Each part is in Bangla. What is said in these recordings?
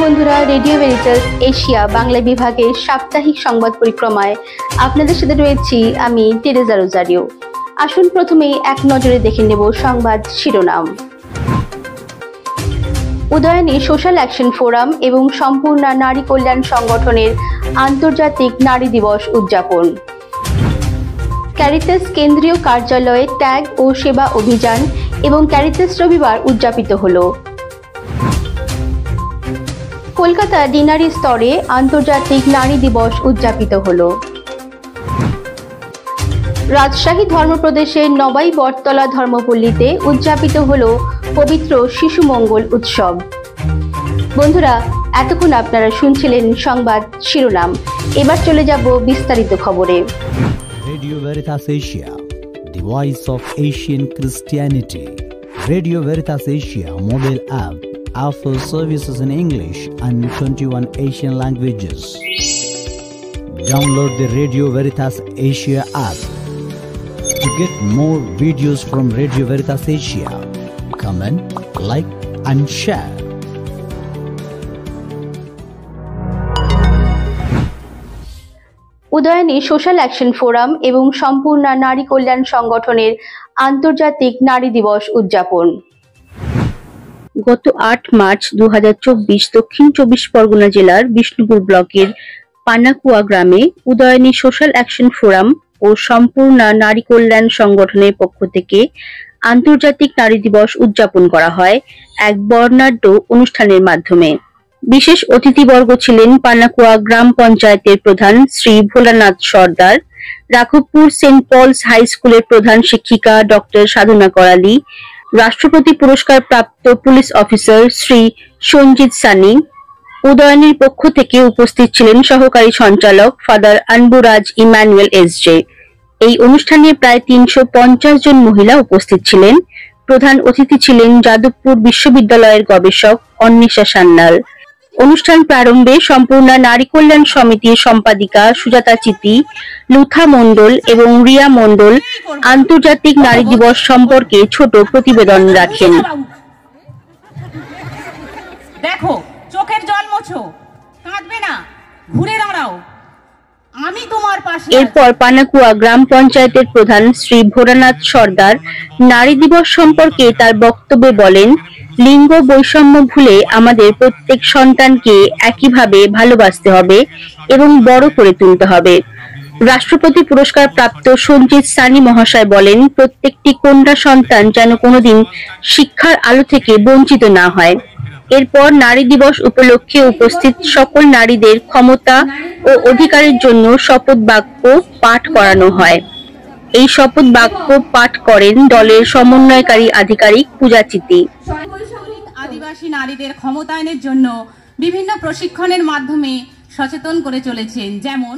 বন্ধুরা, রেডিও ভেরিটাস এশিয়া বাংলা বিভাগের সাপ্তাহিক সংবাদ পরিক্রমায় আপনাদের সাথে রয়েছি আমি টেরেজা রোজারিও। আসুন প্রথমেই এক নজরে দেখে নেব সংবাদ শিরোনাম। উদয়নে সোশ্যাল অ্যাকশন ফোরাম এবং সম্পূর্ণ নারী কল্যাণ সংগঠনের আন্তর্জাতিক নারী দিবস উদযাপন। ক্যারিটাস কেন্দ্রীয় কার্যালয়ে ট্যাগ ও সেবা অভিযান এবং ক্যারিটাস রবিবার উদযাপিত হলো। কলকাতা ডিনারি স্তরে আন্তর্জাতিক নারী দিবস উদযাপিত হলো। রাজশাহী ধর্মপ্রদেশের নবাই বটতলা ধর্মপল্লীতে উদযাপিত হলো পবিত্র শিশু মঙ্গল উৎসব। বন্ধুরা, এতক্ষণ আপনারা শুনছিলেন সংবাদ শিরোনাম। এবার চলে যাব বিস্তারিত খবরে। Radio Veritas Asia, the voice of Asian Christianity. Radio Veritas Asia mobile app offers services in English and 21 Asian languages. Download the Radio Veritas Asia app to get more videos from Radio Veritas Asia. Comment, like and share. উদয়নে সোশ্যাল অ্যাকশন ফোরাম এবং সম্পূর্ণ নারী কল্যাণ সংগঠনের আন্তর্জাতিক নারী দিবস উদযাপন। গত 8 মার্চ 2024 দক্ষিণ 24 পরগনা জেলার বিষ্ণুপুর ব্লকের পানাকুয়া গ্রামে উদয়নী সোশ্যাল অ্যাকশন ফোরাম ও সম্পূর্ণ নারী কল্যাণ সংগঠনের পক্ষ থেকে আন্তর্জাতিক নারী দিবস উদযাপন করা হয় এক বর্ণাঢ্য অনুষ্ঠানের মাধ্যমে। বিশেষ অতিথিবর্গ ছিলেন পানাকুয়া গ্রাম পঞ্চায়েতের প্রধান শ্রী ভোলানাথ সর্দার, রাঘবপুর সেন্ট পলস হাই স্কুলের প্রধান শিক্ষিকা ডক্টর সাধনা করালি, রাষ্ট্রপতি পুরস্কার প্রাপ্ত পুলিশ অফিসার শ্রী সঞ্জিত সানি। উদয়নীর পক্ষ থেকে উপস্থিত ছিলেন সহকারী সঞ্চালক ফাদার আনবুরাজ ইমানুয়েল এসজে। এই অনুষ্ঠানে প্রায় 350 জন মহিলা উপস্থিত ছিলেন। প্রধান অতিথি ছিলেন যাদবপুর বিশ্ববিদ্যালয়ের গবেষক অন্বেষা সান্যাল। অনুষ্ঠান প্রারম্ভে সম্পূর্ণ নারী কল্যাণ সমিতির সম্পাদিকা সুজাতা চিতি, লুথা মণ্ডল এবং রিয়া মণ্ডল আন্তর্জাতিক নারী দিবস সম্পর্কে ছোট প্রতিবেদন রাখেন। দেখো, চোখের জল মোছো, কাঁদবে না, ঘুরে দাঁড়াও, আমি তোমার পাশে। এরপর পানাকুয়া গ্রাম পঞ্চায়েতের প্রধান শ্রী ভোলানাথ সর্দার নারী দিবস সম্পর্কে তার বক্তব্যে বলেন, লিঙ্গ বৈষম্য ভুলে আমাদের প্রত্যেক সন্তানকে একইভাবে ভালোবাসতে হবে এবং বড় করে তুলতে হবে। রাষ্ট্রপতি পুরস্কার প্রাপ্ত সঞ্জিত সানি মহাশয় বলেন, প্রত্যেকটি কন্যা সন্তান যেন কোনোদিন শিক্ষার আলো থেকে বঞ্চিত না হয়। এরপর নারী দিবস উপলক্ষে উপস্থিত সকল নারীদের ক্ষমতা ও অধিকারের জন্য শপথ বাক্য পাঠ করানো হয়। এই শপথ বাক্য পাঠ করেন দলের সমন্বয়কারী আধিকারিক পূজা চিতি। আদিবাসী নারীদের ক্ষমতায়নের জন্য বিভিন্ন প্রশিক্ষণের মাধ্যমে সচেতন করে চলেছেন। যেমন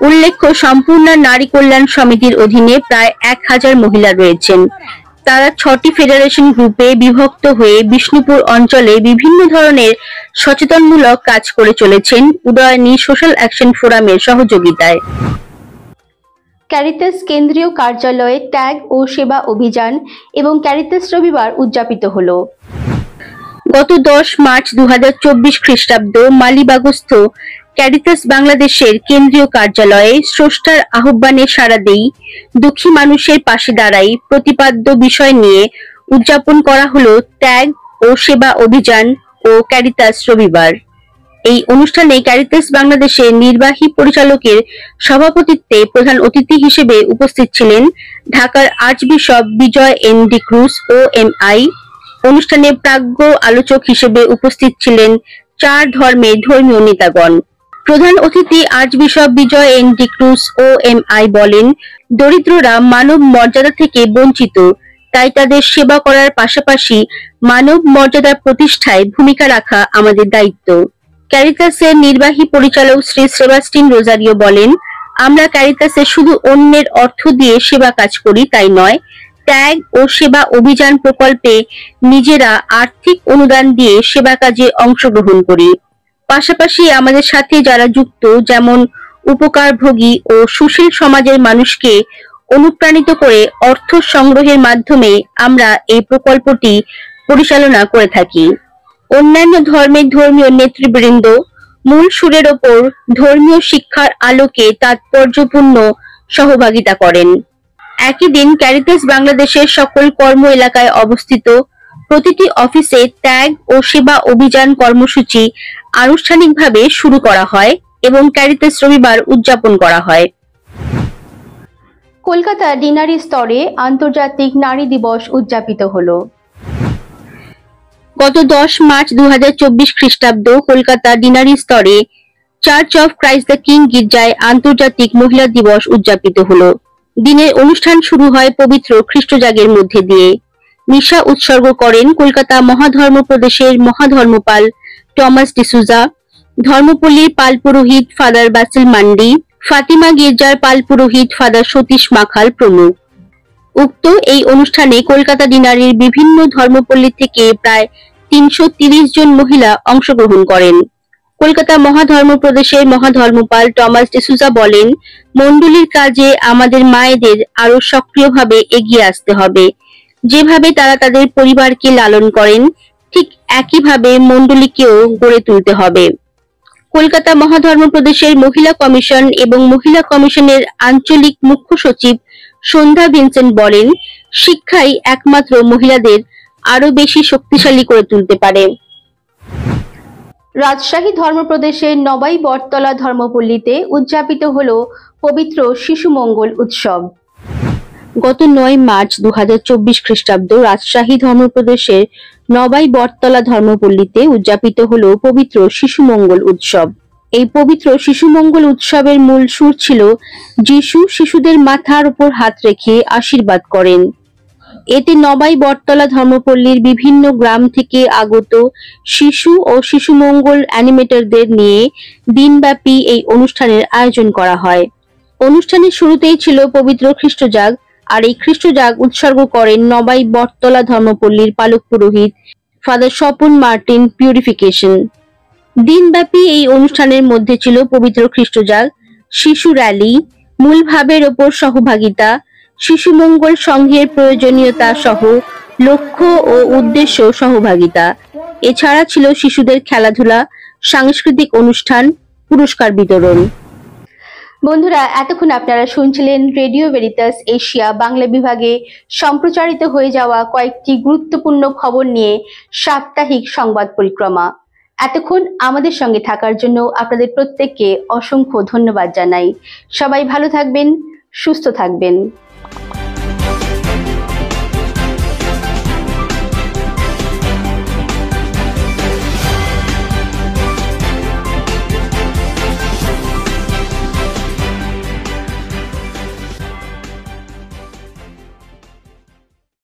উল্লেখ্য, সম্পূর্ণ নারী কল্যাণ সমিতির অধীনে প্রায় 1000 মহিলা রয়েছেন। তারা 6টি ফেডারেশন গ্রুপে বিভক্ত হয়ে বিষ্ণুপুর অঞ্চলে বিভিন্ন ধরনের সচেতনমূলক কাজ করে চলেছেন উদয়নী সোশ্যাল অ্যাকশন ফোরামের সহযোগিতায়। ক্যারিটাস কেন্দ্রীয় কার্যালয়ে ট্যাগ ও সেবা অভিযান এবং ক্যারিটাস রবিবার উদযাপিত হলো। গত 10 মার্চ 2024 খ্রিস্টাব্দ মালিবাগস্থ ক্যারিটাস বাংলাদেশের কেন্দ্রীয় কার্যালয়ে স্রষ্টার আহ্বানে সাড়া দেই, দুঃখী মানুষের পাশে দাঁড়াই প্রতিপাদ্য বিষয় নিয়ে উদযাপন করা হলো ট্যাগ ও সেবা অভিযান ও ক্যারিটাস রবিবার। এই অনুষ্ঠানে ক্যারিটাস বাংলাদেশের নির্বাহী পরিচালকের সভাপতিত্বে প্রধান অতিথি হিসেবে উপস্থিত ছিলেন ঢাকার আর্চবিশপ বিজয় এন ডিক্রুজ OMI। অনুষ্ঠানে প্রাজ্ঞ আলোচক হিসেবে উপস্থিত ছিলেন 4 ধর্মের ধর্মীয় নেতাগণ। প্রধান অতিথি আর্চবিশপ বিজয় এন ডিক্রুজ OMI বলেন, দরিদ্ররা মানব মর্যাদা থেকে বঞ্চিত, তাই তাদের সেবা করার পাশাপাশি মানব মর্যাদার প্রতিষ্ঠায় ভূমিকা রাখা আমাদের দায়িত্ব। ক্যারিটাসের নির্বাহী পরিচালক শ্রী সেবাস্টিন রোজারিও বলেন, আমরা ক্যারিটাসে শুধু অন্যের অর্থ দিয়ে সেবা কাজ করি তাই নয়, ট্যাগ ও সেবা অভিযান প্রকল্পে নিজেরা আর্থিক অনুদান দিয়ে সেবা কাজে অংশগ্রহণ করি। পাশাপাশি আমাদের সাথে যারা যুক্ত, যেমন উপকারভোগী ও সুশীল সমাজের মানুষকে অনুপ্রাণিত করে অর্থ সংগ্রহের মাধ্যমে আমরা এই প্রকল্পটি পরিচালনা করে থাকি। অন্যান্য ধর্মের ধর্মীয় নেতৃবৃন্দ মূল সুরের ওপর ধর্মীয় শিক্ষার আলোকে তাৎপর্যপূর্ণ সহভাগিতা করেন। একই দিন ক্যারিটাস বাংলাদেশের সকল কর্ম এলাকায় অবস্থিত প্রতিটি অফিসে ত্যাগ ও সেবা অভিযান কর্মসূচি আনুষ্ঠানিকভাবে শুরু করা হয় এবং ক্যারিটাস রবিবার উদযাপন করা হয়। কলকাতা ডিনারি স্তরে আন্তর্জাতিক নারী দিবস উদযাপিত হলো। গত 10 মার্চ 2024 খ্রিস্টাব্দ কলকাতা ডিনারি স্তরে church of Christ the king গির্জায় আন্তর্জাতিক মহিলা দিবস উদযাপিত হলো। দিনের অনুষ্ঠান শুরু হয় পবিত্র খ্রিস্টজাগের মধ্যে দিয়ে। মিশা উৎসর্গ করেন কলকাতা মহাধর্ম প্রদেশের মহাধর্মপাল টমাস ডিসুজা, ধর্মপল্লীর পাল পুরোহিত ফাদার বাসিল মান্ডি, ফাতিমা গির্জার পাল পুরোহিত ফাদার সতীশ মাখাল প্রমুখ। উক্ত এই অনুষ্ঠানে কলকাতা ডিনারির বিভিন্ন ধর্মপল্লী থেকে প্রায় 330 জন মহিলা অংশগ্রহণ করেন। কলকাতা মহাধর্ম প্রদেশের মহাধর্মপাল টমাস ডিসুজা বলেন, মণ্ডলীর কাজে আমাদের মায়েদের আরো সক্রিয়ভাবে এগিয়ে আসতে হবে। যেভাবে তারা তাদের পরিবারকে লালন করেন, ঠিক একইভাবে মণ্ডলীকেও গড়ে তুলতে হবে। কলকাতা মহাধর্ম প্রদেশের মহিলা কমিশন এবং মহিলা কমিশনের আঞ্চলিক মুখ্য সচিব সন্ধ্যা ভিনসেন্ট বলেন, শিক্ষাই একমাত্র মহিলাদের আরো বেশি শক্তিশালী করে তুলতে পারে। রাজশাহী ধর্মপ্রদেশের নবাই বটতলা ধর্মপল্লীতে উদযাপিত হলো পবিত্র শিশু মঙ্গল উৎসব। গত 9 মার্চ 2024 খ্রিস্টাব্দ রাজশাহী ধর্মপ্রদেশের নবাই বটতলা ধর্মপল্লীতে উদযাপিত হলো পবিত্র শিশু মঙ্গল উৎসব। এই পবিত্র শিশু মঙ্গল উৎসবের মূল সুর ছিল যিশু শিশুদের মাথার উপর হাত রেখে আশীর্বাদ করেন। এতে নবাই বটতলা ধর্মপল্লীর বিভিন্ন গ্রাম থেকে আগত শিশু ও শিশু মঙ্গল অ্যানিমেটরদের নিয়ে দিনব্যাপী এই অনুষ্ঠানের আয়োজন করা হয়। অনুষ্ঠানের শুরুতেই ছিল পবিত্র খ্রিস্টজাগ, আর এই খ্রিস্টজাগ উৎসর্গ করেন নবাই বটতলা ধর্মপল্লীর পালক পুরোহিত ফাদার স্বপন মার্টিন পিউরিফিকেশন। দিনব্যাপী এই অনুষ্ঠানের মধ্যে ছিল পবিত্র খ্রিস্টজাগ, শিশু র্যালি, মূল ভাবের ওপর সহভাগিতা, শিশু মঙ্গল সংঘের প্রয়োজনীয়তা সহ লক্ষ্য ও উদ্দেশ্য সহভাগিতা। এছাড়া ছিল শিশুদের খেলাধুলা, সাংস্কৃতিক অনুষ্ঠান, পুরস্কার বিতরণ। বন্ধুরা, এতক্ষণ আপনারা শুনছিলেন রেডিও ভেরিটাস এশিয়া বাংলা বিভাগে সম্প্রচারিত হয়ে যাওয়া কয়েকটি গুরুত্বপূর্ণ খবর নিয়ে সাপ্তাহিক সংবাদ পরিক্রমা। এতক্ষণ আমাদের সঙ্গে থাকার জন্য আপনাদের প্রত্যেককে অসংখ্য ধন্যবাদ জানাই। সবাই ভালো থাকবেন, সুস্থ থাকবেন।